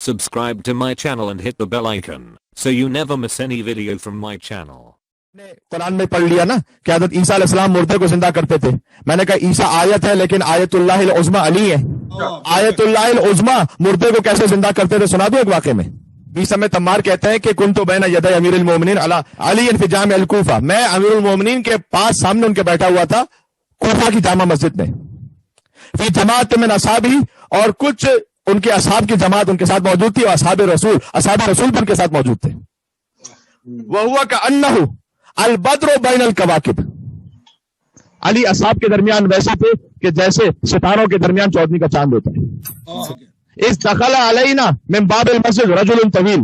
Subscribe to my channel and hit the bell icon so you never miss any video from my channel. Quran में पढ़ लिया ना कि हज़रत ईसा अलैहिस्सलाम मुर्दे को जिंदा करते थे। मैंने कहा ईसा आयत है लेकिन आयतुल्लाहिल उज़्मा अली है। आयतुल्लाहिल उज़्मा मुर्दे को कैसे जिंदा करते थे सुना दो एक वाक़े में। ईसा में तम्मार कहते हैं कि कुन्तु बैन यदै अमीरुल मोमिनीन अला अली फी जाम अल कूफा, मैं अमीरुल मोमिनीन के पास सामने उनके बैठा हुआ था कूफा की जामा मस्जिद में। फी जमात मिन असहाबी, और कुछ उनके असहाब की जमात उनके साथ मौजूद थी, और असहाब रसूल भी उनके साथ मौजूद थे। वह हुआ का अन्नहु अल बद्र बैन अल कवाकिब, अली असहाब के दरमियान वैसे थे कि जैसे सितारों के दरमियान चौदहवीं का चांद होता है। इस दखला अलैना मिन बाबिल मस्जिद रजुल तवील,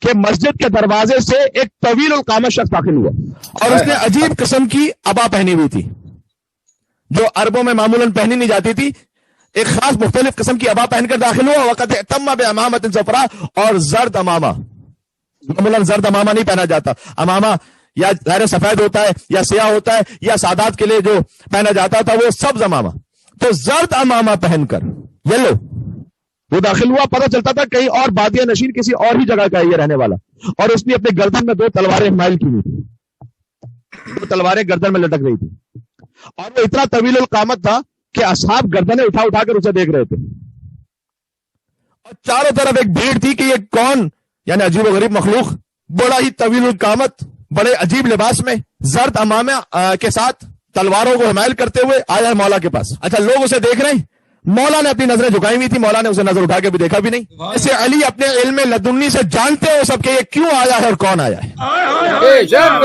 के मस्जिद के दरवाजे से एक तवील उल कामत शख्स दाखिल हुआ और उसने अजीब किस्म की अबा पहनी हुई थी जो अरबों में मामूलन पहनी नहीं जाती थी। एक खास मुख्तलिफ किस्म की अबा पहनकर दाखिल हुआ। वक़त तम्मा बे अमामत ज़फ़रा, और जर्द अमामा, मामूलन जर्द अमामा नहीं पहना जाता। अमामा या ज़ाहिर सफेद होता है या सियाह होता है, या सादात के लिए जो पहना जाता था वो सब्ज अमामा। तो जर्द अमामा पहनकर येलो वो दाखिल हुआ। पता चलता था कहीं और बादिया नशीन किसी और ही जगह का ये रहने वाला, और उसने अपने गर्दन में 2 तलवारें माइल की हुई थी। 2 तलवारें गर्दन में लटक रही थी, और वो इतना तवील कामत था कि असहाब गर्दनें उठा उठाकर उसे देख रहे थे, और चारों तरफ एक भीड़ थी कि ये कौन, यानी अजीब और गरीब मखलूक, बड़ा ही तवील कामत, बड़े अजीब लिबास में, जर्द अमामा के साथ तलवारों को हिमायल करते हुए आया है मौला के पास। अच्छा, लोग उसे देख रहे हैं, मौला ने अपनी नजरें झुकाई हुई थी, मौला ने उसे नजर उठा के भी देखा भी नहीं। ऐसे अली अपने इल्म लदुन्नी से जानते हो सबके ये क्यों आया है और कौन आया है।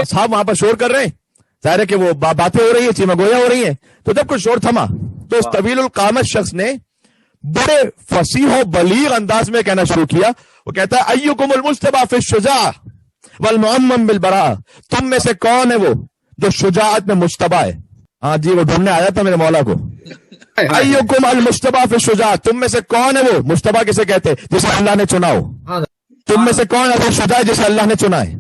साहब वहां पर शोर कर रहे हैं, जाहिर है कि वो बातें हो रही है, चीमगोया हो रही है। तो जब कुछ शोर थमा तो उस तवील कामत शख्स ने बड़े फसीह बलीग अंदाज में कहना शुरू किया। वो कहता है अय्युकुमुल मुस्तबा फी शुजा वल मुअम्मम बिल बरा, तुम में से कौन है वो जो शुजाअत में मुश्तबा है। हाँ जी, वो ढूंढने आया था मेरे मौला को। अय्युकुम अल मुश्तबा फी शुजा, तुम में से कौन है वो, मुश्तबा किसे कहते हैं, जिसे अल्लाह ने चुना हो। तुम में से कौन है वो शुजा जिसे अल्लाह ने चुना है।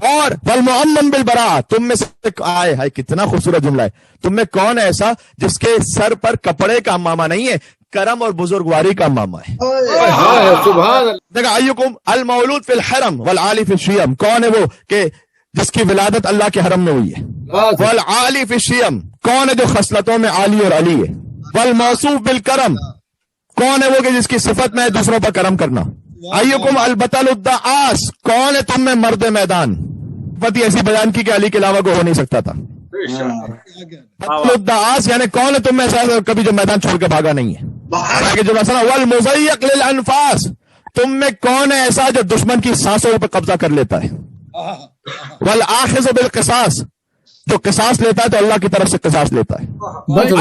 और वल मुअम्मम बिल बरा, तुम में से आए हाय कितना खूबसूरत जुमला है, तुम में कौन है ऐसा जिसके सर पर कपड़े का मामा नहीं है, करम और बुजुर्गवारी का मामा है। देखा, अय्युकुम अल मौलूद फिल हरम वल आली फिल शियम, कौन है वो कि जिसकी विलादत अल्लाह के हरम में हुई है। वल आली फिल शियम, कौन है जो खसलतों में आली और अली है। वल मौसूफ बिल करम, कौन है वो कि जिसकी सिफत में है दूसरों पर करम करना। अय्युकुम अल बतल उद्दास, कौन है तुम में मर्द मैदान। पति ऐसी बयान की कि अली के अलावा को हो नहीं सकता था। उद्दास यानी कौन है तुम में ऐसा कभी जो मैदान छोड़ के भागा नहीं है। आगे जो मसला वल मुज़य्यक़ लिल अनफास, तुम में कौन है ऐसा जो दुश्मन की सांसों पर कब्जा कर लेता है। वल आखिज़ बिल क़िसास, जो किसास लेता है तो अल्लाह की तरफ से किसास लेता है।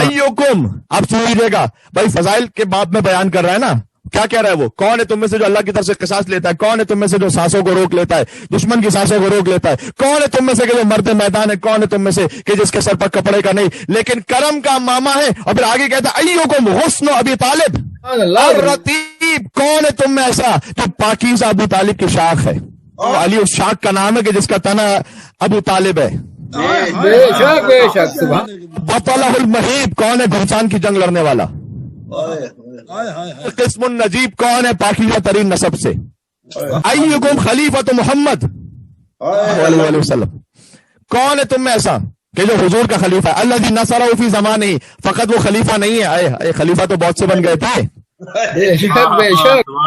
अय्युकुम, अब सुनिएगा भाई, फजाइल के बाब में बयान कर रहा है ना, क्या कह रहा है वो, कौन है तुम में से जो अल्लाह की तरफ से किसास लेता है, कौन है तुम में से जो सांसों को रोक लेता है, दुश्मन की सांसों को रोक लेता है, कौन है तुम में से कि जो मर्द मैदान है, कौन है तुम में से कि जिसके सर पर कपड़े का नहीं लेकिन करम का मामा है। और फिर आगे कहता है अय्युकुम हुस्न अबी तालिब और रतीब, कौन है तुम में ऐसा जो पाकीज़ा अबू तालिब की शाख है। और अली उस शाख का नाम है कि जिसका तना अबू तालिब है। बतलहुल महीब, कौन है घुमसान की जंग लड़ने वाला। किस्मुन नजीब, कौन है पाकीज़ा तरीन नसब से। अय्युकुम खलीफत मोहम्मद सल्लल्लाहु अलैहि वसल्लम, कौन है तुम में ऐसा कि जो हुजूर का खलीफा है। अल्लज़ी नसरहु फी ज़मानिही, फकत वो खलीफा नहीं है, आए खलीफा तो बहुत से बन गए थे।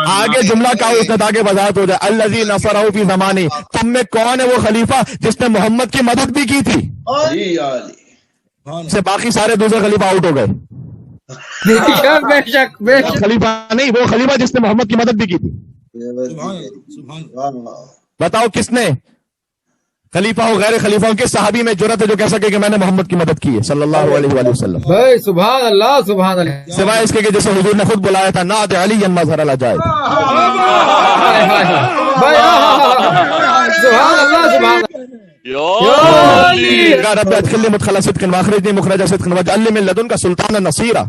आगे जुमला का उसने ताकि वजाहत हो जाए। अल्लज़ी नसरहु फी ज़मानिही, तुम में कौन है वो खलीफा जिसने मोहम्मद की मदद भी की थी। से बाकी सारे दूसरे खलीफा आउट हो गए। खलीफा नहीं, वो खलीफा जिसने मोहम्मद की मदद भी की थी। बताओ किसने, खलीफा हो गैर खलीफा हो, किस सहाबी में जुर्रत है जो कह सके कि मैंने मोहम्मद की मदद की है सल्लल्लाहु अलैहि वसल्लम। सुभान अल्लाह सुभान अल्लाह। सिवाय इसके कि जैसे हुजूर ने खुद बुलाया था, नाद अली मज़हर अला जाए। सुभान अल्लाह सुभान रब अदखिलनी मुदखला सिद्क़िन वअखरिजनी मुखरज सिद्क़िन वजअलनी मिन लदुनका सुल्तानन नसीरा,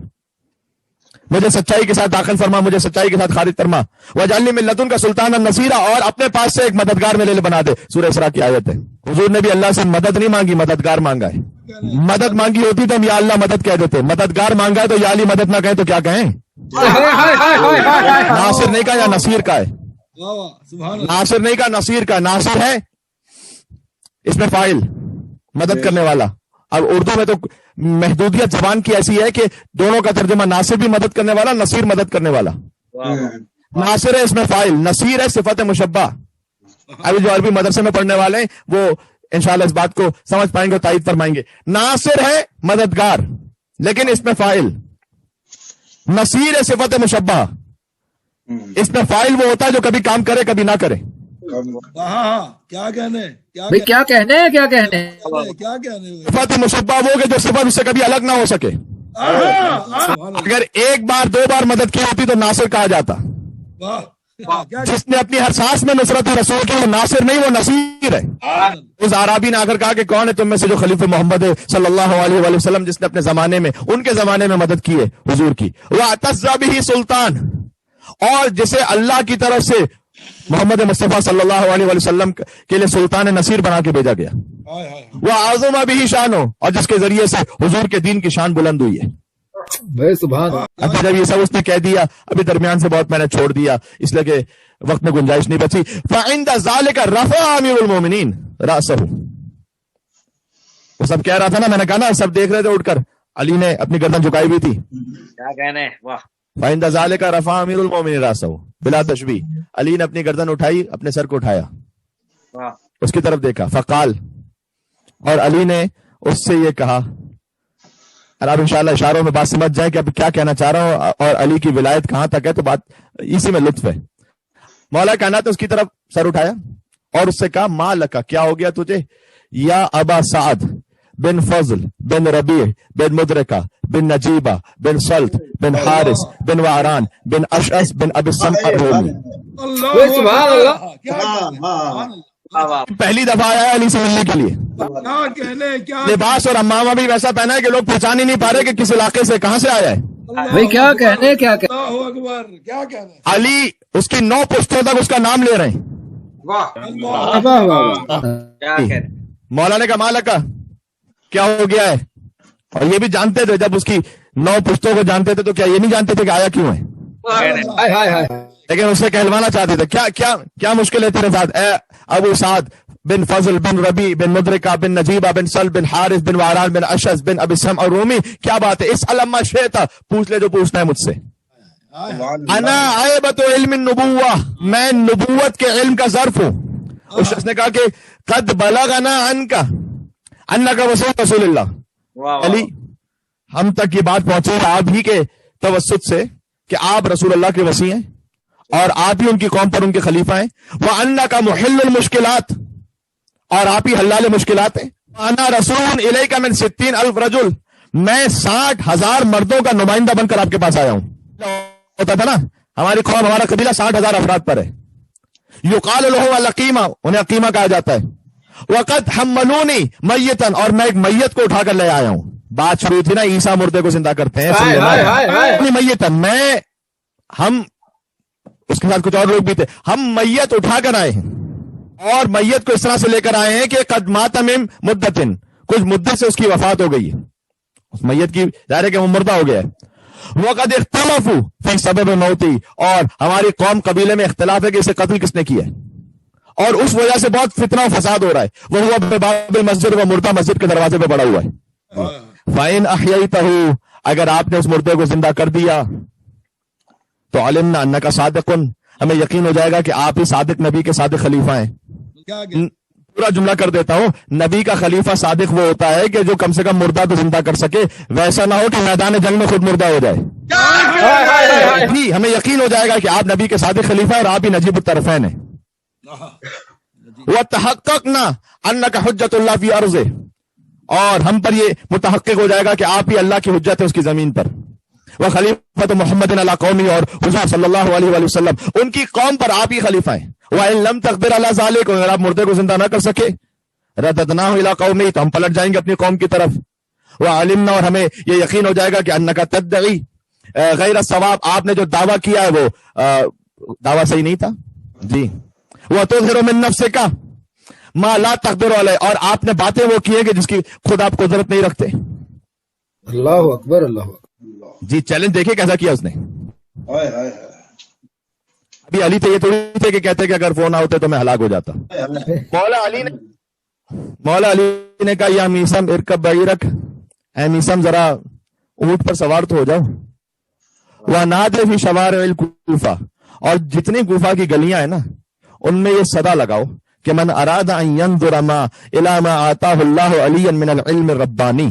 मुझे सच्चाई के साथ दाखिल फरमा, मुझे सच्चाई के साथ खारिज फरमा। वजअलनी मिन लदुनका सुल्तानन नसीरा, और अपने पास से एक मददगार मेरे लिए बना दे। सूरह इसरा की आयत है। हुजूर ने भी अल्लाह से मदद नहीं मांगी, मददगार मांगा है। मदद मांगी होती तो हम या अल्लाह मदद कह देते, मददगार मांगा है तो या अली मदद ना कहें तो क्या कहें। नासिर नहीं कहा या नसीर का है, नासिर नहीं कहा नसीर का, नासिर है इसमें फाइल मदद करने वाला। अब उर्दू में तो महदूदियत जबान की ऐसी है कि दोनों का तर्जुमा नासिर भी मदद करने वाला, नसीर मदद करने वाला। नासिर है इसमें फाइल, नसीर है सिफत मुशब्बा। अभी जो अरबी मदरसे में पढ़ने वाले हैं वो इंशाल्लाह इस बात को समझ पाएंगे और तायीद फरमाएंगे। नासिर है मददगार, लेकिन इसमें फाइल। नसीर है सिफत मुशब्बा, इसमें फाइल वो होता है जो कभी काम करे कभी ना करे। क्या कहने भाई क्या कहने हैं, क्या कहने सिफत मुशब्बा वो कि जो सिफत उससे कभी अलग ना हो सके। अगर एक बार दो बार मदद की होती तो नासिर कहा जाता। जिसने अपनी हर सांस में नुसरत रसूल की, वो नासिर नहीं वो नसीर है। उस आराबी ने आकर कहा कि कौन है तुम में से जो खलीफे मोहम्मद है सल्लल्लाहु अलैहि वसल्लम जिसने अपने जमाने में उनके जमाने में मदद की है हुजूर की। वह अतज़्ज़ा बिही सुल्तान, और जिसे अल्लाह की तरफ से मोहम्मद मुस्तफा सल्लल्लाहु अलैहि वसल्लम के लिए सुल्तान नसीर बना के भेजा गया। वह आज़म बिही शानो, और जिसके जरिए से हुजूर के दीन की शान बुलंद हुई है। भाई सुभान। अभी जब ये सब उसने कह दिया, अभी दरमियान से बहुत मैंने छोड़ दिया इसलिए कि वक्त में गुंजाइश नहीं बची। फ़इंद ज़ालिका रफ़अ अमीरुल मोमिनीन रासहु, वो सब कह रहा था ना, मैंने कहा ना सब देख रहे थे उठकर, अली ने अपनी गर्दन झुकाई हुई थी। क्या कहने, वाह। फ़इंद ज़ालिका रफ़अ अमीरुल मोमिनीन रासहु बिला तशबीह, अली ने अपनी गर्दन उठाई, अपने सर को उठाया, उसकी तरफ देखा। फ़क़ाल, और अली ने उससे ये कहा, और आप इंशाअल्लाह इशारों में बात समझ जाए कि अब क्या कहना चाह रहा हूं और अली की विलायत कहां तक है, तो बात इसी में लुत्फ है। मौला कहना तो उसकी तरफ सर उठाया और उससे कहा, मा लका, क्या हो गया तुझे, या अबा साद बिन फजल बिन रबी बिन मुदरिका बिन नजीबा बिन सल्त बिन हारिस बिन वारान बिन अशअस बिन अबी समअ रोमी। भाई सुभान अल्लाह। पहली दफा आया है अली से मिलने के लिए। लिबास और अम्मामा भी वैसा पहना है कि लोग पहचान ही नहीं पा रहे कि किस इलाके से कहां से आया है। भाई क्या कहने, क्या कहने। क्या कहने। अली उसकी 9 पुश्तों तक उसका नाम ले रहे हैं। मौला ने कहा, माला का क्या हो गया है, और ये भी जानते थे, जब उसकी 9 पुश्तों को जानते थे तो क्या ये नहीं जानते थे कि आया क्यों है, हाय हाय हाय। लेकिन उससे कहलवाना चाहते थे। क्या क्या क्या मुश्किल है तेरे साथ, ए अबू साद बिन फजल बिन रबी बिन मुदरिका बिन नजीबा बिन सल बिन हारिस बिन वारान बिन अशस बिन अबी समअ रूमी, क्या बात है, इस अलम्मा शेता, पूछ ले जो पूछना है मुझसे। अना आयबत इल्म नुबुव्वा, मैं नबूवत के इल्म का ज़र्फ हूं। उस शख्स ने कहा कि कद बलगना अनका अन्नका वसी रसूलुल्लाह, अली हम तक ये बात पहुंची आप ही के तवस्सुत से कि आप रसूलुल्लाह के वसी हैं और आप ही उनकी कौम पर उनके खलीफा हैं। वह अन्ना का मुहिल्लुल मुश्किलात, और आप ही हल्लाल मुश्किलात हैं। अना रसूल इलैका मिन 60,000 रजुल, मैं 60,000 मर्दों का नुमाइंदा बनकर आपके पास आया हूं। होता था ना, हमारी कौम, हमारा कबीला 60,000 अफराद पर है। युकाल लहु अल-अकीमा, उन्हें अकीमा कहा जाता है। वक़द हम्मलूनी मय्यतन, और मैं एक मैयत को उठाकर ले आया हूं। बात शुरू थी ना, ईसा मुर्दे को जिंदा करते हैं, मय्यतन, मैं, हम, उसके साथ कुछ और लोग भी थे, हम मैयत उठाकर आए हैं, और मैयत को इस तरह से लेकर आए हैं कि कद माता मिन मुद्दतिन, कुछ मुद्दत से उसकी वफात हो गई है, उस मैयत की जाहिर है कि वो मुर्दा हो गया है। वो कद इख्तलफू फी सबब मौती, और हमारी कौम कबीले में इख्तिलाफ है कि इसे कत्ल किसने किया है, और उस वजह से बहुत फितना और फसाद हो रहा है। वो हुआ बाबिल मस्जिद, वो मुर्दा मस्जिद के दरवाजे पे पड़ा हुआ है। फाइन अहयैतहू, अगर आपने उस मुर्दे को जिंदा कर दिया तो अलिमना अन्नका सादिकुन, हमें यकीन हो जाएगा कि आप ही सादिक नबी के सादिक खलीफा हैं। पूरा जुमला कर देता हूं, नबी का खलीफा सादिक वो होता है कि जो कम से कम मुर्दा तो जिंदा कर सके, वैसा ना हो कि मैदान जंग में खुद मुर्दा हो जाए। जी, हमें यकीन हो जाएगा कि आप नबी के सादिक खलीफा है और आप ही नजीब तरफैन है। वह तहक्ककना अन्नका हुज्जतुल्लाह फी अर्ज़े, और हम पर ये मुतहक्किक हो जाएगा कि आप ही अल्लाह की हुज्जत है उसकी जमीन पर। वह खलीफा मोहम्मद अला कौमी, और हुजूर सल्लल्लाहु अलैहि वसल्लम उनकी कौम पर आप ही खलीफा हैं। वह इन लम तक़दिर अला ज़ालिक, अगर आप मुर्दे को जिंदा ना कर सके, रददनाहु इला कौमी, तो हम पलट जाएंगे अपनी कौम की तरफ। वह अलिमना, और हमें ये यकीन हो जाएगा कि अन्नका तद्दई गैर सवाब, आपने जो दावा किया है वो दावा सही नहीं था। जी, वह तुज़हिरु मिन नफ्सिका मा ला तक़दिरु अलैह, और आपने बातें वो की है कि जिसकी खुद आप कुदरत नहीं रखते। अल्लाह अकबर, अल्लाह। जी, चैलेंज देखिए कैसा किया उसने। अभी अली तो ये थोड़ी थे कि कहते कि अगर वो ना होते तो मैं हलाक हो जाता। मौला अली ने कहा या मीसम इरकब बईरक, ऐ मीसम जरा ऊंट पर सवार तो हो जाओ। वह नादे भी शवारिल कूफा, और जितनी गुफा की गलियां है ना उनमें ये सदा लगाओ कि मन अरादा अन यंजुर मा इला मा आताहु अल्लाहु अलियन मिनल इल्म रब्बानी,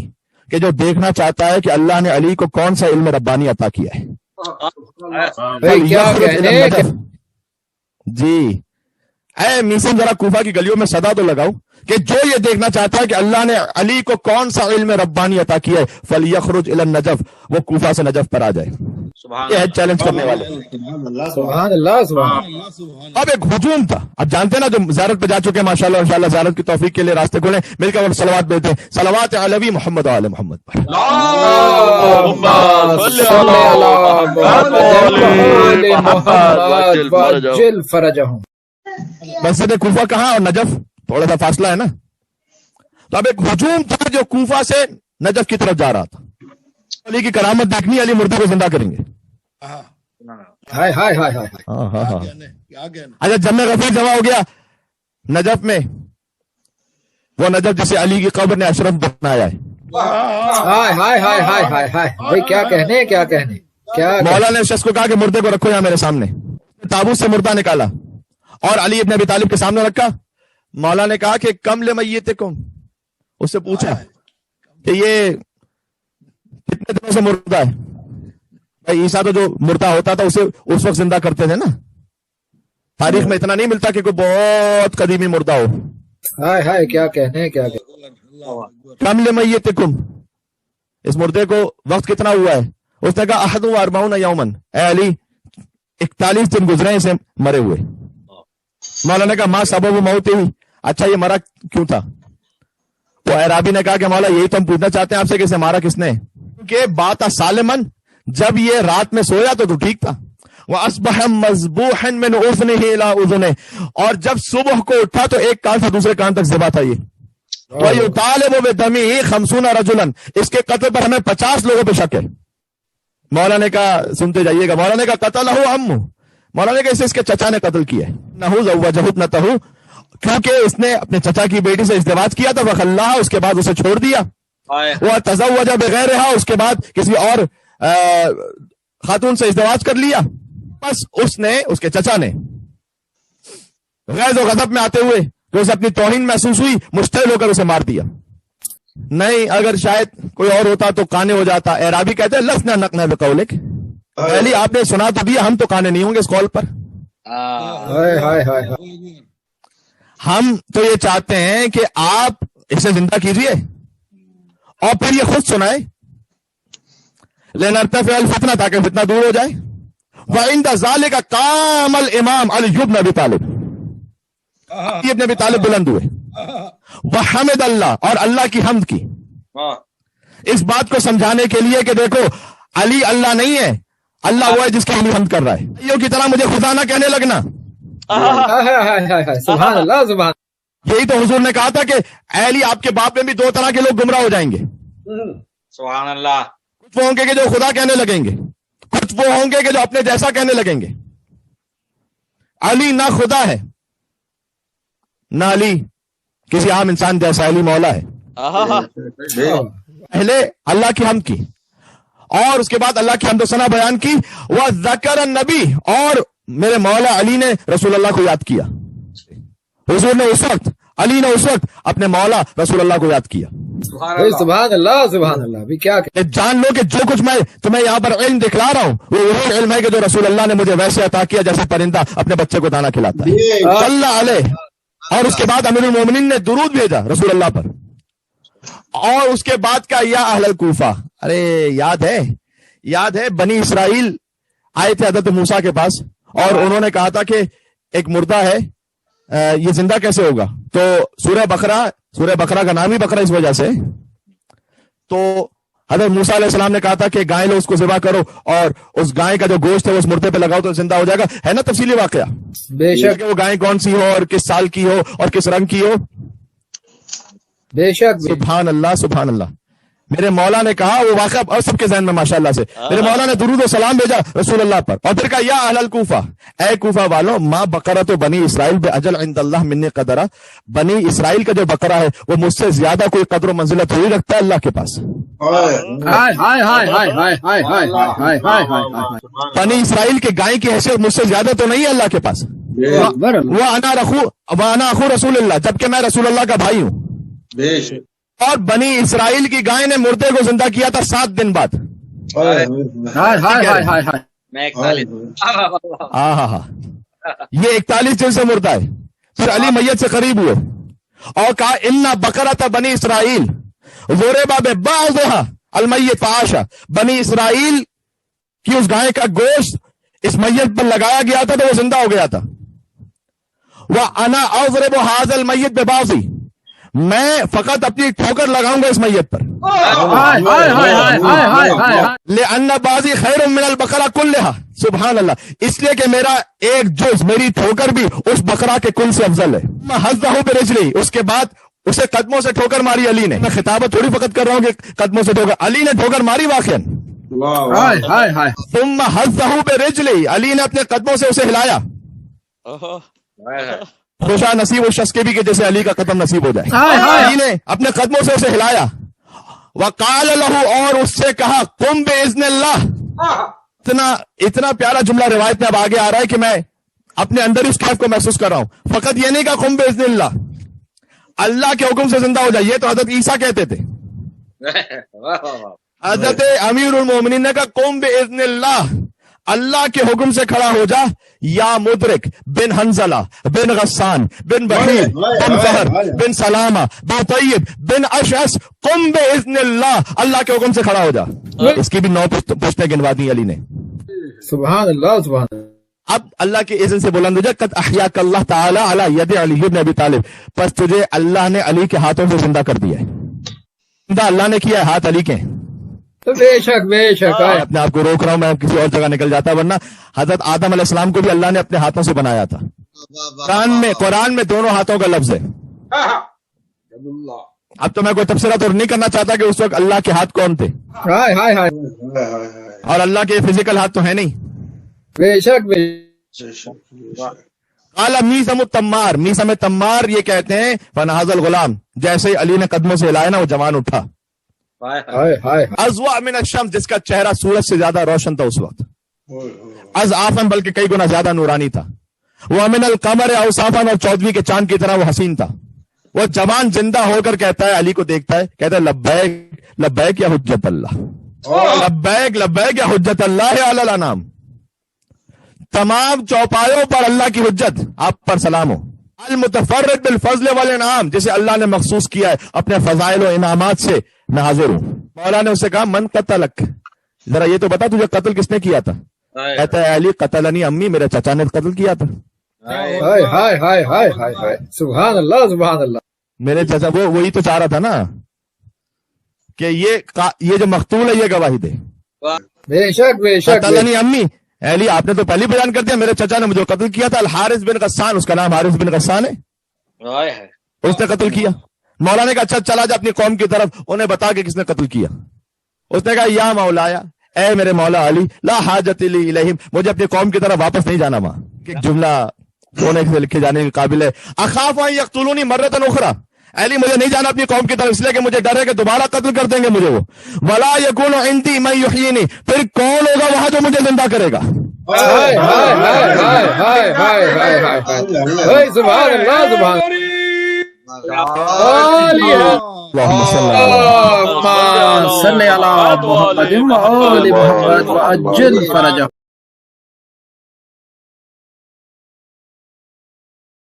कि जो देखना चाहता है कि अल्लाह ने अली को कौन सा इल्म रब्बानी अता किया है। भाई क्या कहने जी, ऐ मीसम जरा कूफा की गलियों में सदा तो लगाओ कि जो ये देखना चाहता है कि अल्लाह ने अली को कौन सा इल्म रब्बानी अता किया है, फलयखरुज इलन नजफ, वो कूफा से नजफ पर आ जाए। ये है चैलेंज करने वाले। सुभान अल्लाह सुभान अल्लाह। अब एक हुजूम था, अब जानते हैं ना, जो ज़ियारत पे जा चुके हैं माशाल्लाह इंशाल्लाह, ज़ियारत की तौफीक के लिए रास्ते खोले, मिलकर वो सलवात देते हैं, सलवात अलवी मोहम्मद वाले मोहम्मद पर। मस्जिद कूफा कहाँ और नजफ थोड़ा सा फासला है ना। तो अब एक हुजूम था जो कूफा से नजफ की तरफ जा रहा था। अली की करामत देखनी, अली मुर्दे को जिंदा करेंगे। हाय हाय हाय हाय। क्या कहने। अच्छा, जब में गफीर जमा हो गया नजफ में, वो नजफ जिसे अली की कब्र ने अशरफ बनाया है। हाय हाय हाय हाय हाय हाय। भाई क्या कहने क्या कहने क्या मौला ने शख्स को कहा कि मुर्दे को रखो यहाँ मेरे सामने। ताबूत से मुर्दा निकाला और अली इब्न अबी तालिब के सामने रखा। मौला ने कहा कि कम ले मैयते कौन, उससे पूछा कि ये कितने दिनों से मुर्दा है। भाई ईसा तो जो मुर्दा होता था उसे उस वक्त जिंदा करते थे ना, तारीख में इतना नहीं मिलता कि कोई बहुत कदीमी मुर्दा हो। हाय हाय क्या कहने क्या कहने। कम ले मैयते कुम, इस मुर्दे को वक्त कितना हुआ है। उसने कहा अहदु अरबाउन यौमन, ए अली 41 दिन गुजरे इसे मरे हुए। मौला ने कहा मां सबब मौत ही, अच्छा ये मरा क्यों था। वो अराबी ने कहा कि मौला यही तो हम पूछना चाहते हैं आपसे कि इसे मारा किसने। क्योंकि बात सालिमन, जब ये रात में सोया तो ठीक था। वह असबह मज़बूहन मिन उज़निही इला उज़निही, और जब सुबह को उठा तो एक कान से दूसरे कान तक ज़िबा था ये। वह युतालिबु बिदमिही 50 रजुलन, इसके कत्ल पर हमें 50 लोगों पे शक है। मौला ने कहा सुनते जाइएगा, मौला ने कहा कतलहु अम्मु, मौला ने कहा इसे इसके चचा ने कत्ल किया है। नहु ज़व्वजहु इब्नतहु, क्योंकि इसने अपने चचा की बेटी से इज़्दिवाज किया था। वखल्लाहा, उसके बाद उसे छोड़ दिया। वह तज़व्वज बिग़ैरिहा, उसके बाद किसी और खातून से इज़्दिवाज कर लिया। बस उसने, उसके चचा ने गैज़ और गज़ब में आते हुए तो उसे अपनी तौहीन महसूस हुई, मुश्तइल होकर उसे मार दिया। नहीं, अगर शायद कोई और होता तो काने हो जाता। एराबी कहते हैं लस्ना नक़ना बिक़ौलिक, पहले आपने सुना तो दिया, हम तो काने नहीं होंगे इस कॉल पर। हाय हाय हाय। हम तो ये चाहते हैं कि आप इसे जिंदा कीजिए और फिर ये खुद सुनाए, लेनर्तफ़िअल फितना, ताकि फितना दूर हो जाए। वइंद ज़ालिका कामल इमाम अली इब्न अबी तालिब, अली इब्न अबी तालिब बुलंद हुए। वह हमिद अल्लाह, और अल्लाह की हम्द की, इस बात को समझाने के लिए कि देखो अली अल्लाह नहीं है, अल्लाह वो है जिसकी हम हम्द कर रहा है। भाइयों की तरह मुझे खुदा ना कहने लगना। सुभान अल्लाह सुभान। यही तो हुजूर ने कहा था कि अली आपके बाप में भी 2 तरह के लोग गुमराह हो जाएंगे। सुभान अल्लाह। कुछ वो होंगे कि जो खुदा कहने लगेंगे, कुछ वो होंगे कि जो अपने जैसा कहने लगेंगे। अली ना खुदा है ना अली किसी आम इंसान जैसा, अली मौला है। पहले अल्लाह की हम्द की और उसके बाद अल्लाह की हम्द सना बयान की। वह ज़कर नबी, और मेरे मौला अली ने रसूलुल्लाह को याद किया। हुजूर ने उस वक्त, अली ने उस वक्त अपने मौला रसूलुल्लाह को याद किया। सुभान अल्लाह सुभान अल्लाह। भी क्या जान लो कि जो कुछ मैं तुम्हें यहां पर इल्म दिखला रहा हूं वो वही इल्म है कि जो रसूलुल्लाह ने मुझे वैसे अता किया जैसे परिंदा अपने बच्चे को दाना खिलाता है। सल्लल्लाहु अलैहि। और उसके बाद अमीरुल मोमिनीन ने दुरूद भेजा रसूलुल्लाह पर। और उसके बाद का या अहलल कूफा, अरे याद है बनी इसराइल आए थे हज़रत मूसा के पास और उन्होंने कहा था कि एक मुर्दा है, ये जिंदा कैसे होगा। तो सूरह बकरा का नाम ही बकरा इस वजह से। तो हज़रत मूसा अलैहिस्सलाम ने कहा था कि गाय लो, उसको ज़िबा करो और उस गाय का जो गोश्त है वो उस मुर्दे पे लगाओ तो जिंदा हो जाएगा। है ना तफसीली वाकया। बेशक। वो गाय कौन सी हो और किस साल की हो और किस रंग की हो। बेशक। सुभान अल्लाह सुभान अल्लाह। मेरे मौला ने कहा, वो वाक़या और सबके ज़हन में माशाअल्लाह से, मेरे मौला ने दुरूद और सलाम भेजा रसूल अल्लाह पर, और फिर कहा या अहलल कूफा, ए कूफा वालों, माँ बकरा तो बनी इसराइल बे अजल इंदल्लाह मिन्नी कदरा, बनी इसराइल का जो बकरा है वो मुझसे ज्यादा कोई कदर मंजिलत थोड़ी रखता है अल्लाह के पास। हाय हाय हाय हाय हाय हाय हाय हाय हाय हाय हाय। बनी इसराइल के गाय की हैसियत मुझसे ज्यादा तो नहीं है अल्लाह के पास। वो अना अखू रसूलुल्लाह, जबकि मैं रसूल अल्लाह का भाई हूँ। बेशक। और बनी इसराइल की गाय ने मुर्दे को जिंदा किया था 7 दिन बाद। हाय हाय हाय हाय हाय। मैं 41। हाँ, ये 41 दिन से मुर्दा है। फिर अली मैयत से करीब हुए और कहा इन्ना बकरा था बनी इसराइल ज़ुरेबा बिबाज़िहा अल-मय्यत फ़आशा, बनी इसराइल की उस गाय का गोश्त इस मैयत पर लगाया गया था तो वो जिंदा हो गया था। वह अना अज़रिबु हाज़ल मय्यत बिबाज़ी, मैं फकत अपनी ठोकर लगाऊंगा इस मैयत पर। ले अन्ना बाजी खैरुम मिनल बकरा कुल्लिहा, सुभान अल्लाह, इसलिए कि मेरा एक जुज, मेरी ठोकर भी उस बकरा के कुल से अफजल है। हज़्ज़हु बिरिजली, उसके बाद उसे कदमों से ठोकर मारी अली ने। मैं खिताबत थोड़ी फकत कर रहा हूं कि कदमों से ठोकर, अली ने ठोकर मारी वाक़ियन। हाय हाय हाय। तुम हज़्ज़हु बिरिजली, अली ने अपने कदमों से उसे हिलाया। खुशा नसीब उस शख्स के भी कि जैसे अली का कदम नसीब हो जाए। अली ने अपने कदमों से उसे हिलाया। वक़ाल लहू, और उससे कहा कुम बिइज़्निल्लाह। इतना प्यारा जुमला रिवायत में अब आगे आ रहा है कि मैं अपने अंदर ही उस कैफ को महसूस कर रहा हूं। फकत ये नहीं कहा कुम बिइज़्निल्लाह, अल्लाह के हुक्म से जिंदा हो जाए, ये तो हजरत ईसा कहते थे। हजरत अमीरुल मोमिनीन ने कहा कुम बिइज़्निल्लाह, अल्लाह के हुक्म से खड़ा हो जा। या मुदरिक बिन हंजला बिन गस्सान बिन बहीर बिन फहर बिन सलामा बिन तय्यब बिन अशअस कुम बिइज़्निल्लाह, अल्लाह के हुक्म से खड़ा हो जा। इसकी भी 9 पुश्तें गिनवा दी अली ने। सुभान अल्लाह सुभान अल्लाह। अब अल्लाह के इज़्न से बुलंद हो जा, कद अहयाकल्लाह ताला अला यद अली इब्न अबी तालिब, बस तुझे अल्लाह ने अली के हाथों से जिंदा कर दिया है। जिंदा अल्लाह ने किया है, हाथ अली के। तो बेशक बेशक। अपने आप को रोक रहा हूं, मैं किसी और जगह निकल जाता, वरना हजरत आदम अलैहिस्सलाम को भी अल्लाह ने अपने हाथों से बनाया था। कुरान में दोनों हाथों का लफ्ज है। अब तो मैं कोई तफसीरा तो नहीं करना चाहता कि उस वक्त अल्लाह के हाथ कौन थे। हाय हाय हाय। और अल्लाह के फिजिकल हाथ तो है नहीं। बेशक बेशक। आला मीसम तम्मार, मीसम तम्मार ये कहते हैं फनहाजल गुलाम, जैसे ही अली ने कदमों से हिलाया ना वो जवान उठा। हाय हाय। अज़वा मिन अश-शम्स, जिसका चेहरा सूरज से ज्यादा रोशन था उस वक्त। अज आफन, बल्कि कई गुना ज्यादा नूरानी था। वो मिनल कमर औसाफन, और 14वीं के चांद की तरह वो हसीन था। वो जवान जिंदा होकर कहता है, अली को देखता है, कहता है लब्बैक लब्बैक या हुज्जत अल्लाह, लब्बैक लब्बैक या हुज्जत अल्लाह अला नाम, तमाम चौपायों पर अल्लाह की हुज्जत आप पर सलाम हो। अल मुतफर्रिद बिल फज़ल वल इनाम, जिसे अल्लाह ने मखसूस किया है अपने फजाइल और इनामात से, मैं हाजिर हूं। मौला ने उससे कहा मन कतलक, जरा ये तो बता तुझे कत्ल किसने किया था। कहता है अली कतलनी अम्मी, मेरे चचा ने कत्ल किया था। हाय हाय हाय हाय हाय हाय। सुभान अल्लाह सुभान अल्लाह। मेरे चाचा वो वही तो चाह रहा था ना कि ये जो मकतूल है ये गवाही दे। बेशक बेशक। कतलनी अम्मी, अली आपने तो पहले बयान कर दिया, मेरे चचा ने मुझे कत्ल किया था। अल हारिस बिन गस्सान, उसका नाम हारिस बिन गस्सान है, उसने कत्ल किया। मौला ने कहा अच्छा चला जा अपनी कौम की तरफ, उन्हें बता के किसने कत्ल किया। उसने कहा या मौलाया, ए मेरे मौला अली, ला हाजत ली इलैहिम, मुझे अपनी कौम की तरफ वापस नहीं जाना। वहां एक जुमला सोने से लिखे जाने के काबिल है। अखाफ अन यक़्तुलूनी मर्रतन उखरा, अली मुझे नहीं जाना अपनी कौम की तरफ, इसलिए कि मुझे डर है कि दोबारा कत्ल कर देंगे मुझे वो। वला यकूनु इंदी मन युहयीनी, फिर कौन होगा वहां जो मुझे जिंदा करेगा। हाय हाय हाय हाय हाय हाय हाय हाय। सुभान अल्लाह सुभान अल्लाह। सल्ली अला मुहम्मद व आलि मुहम्मद व अज्जिल फरजह।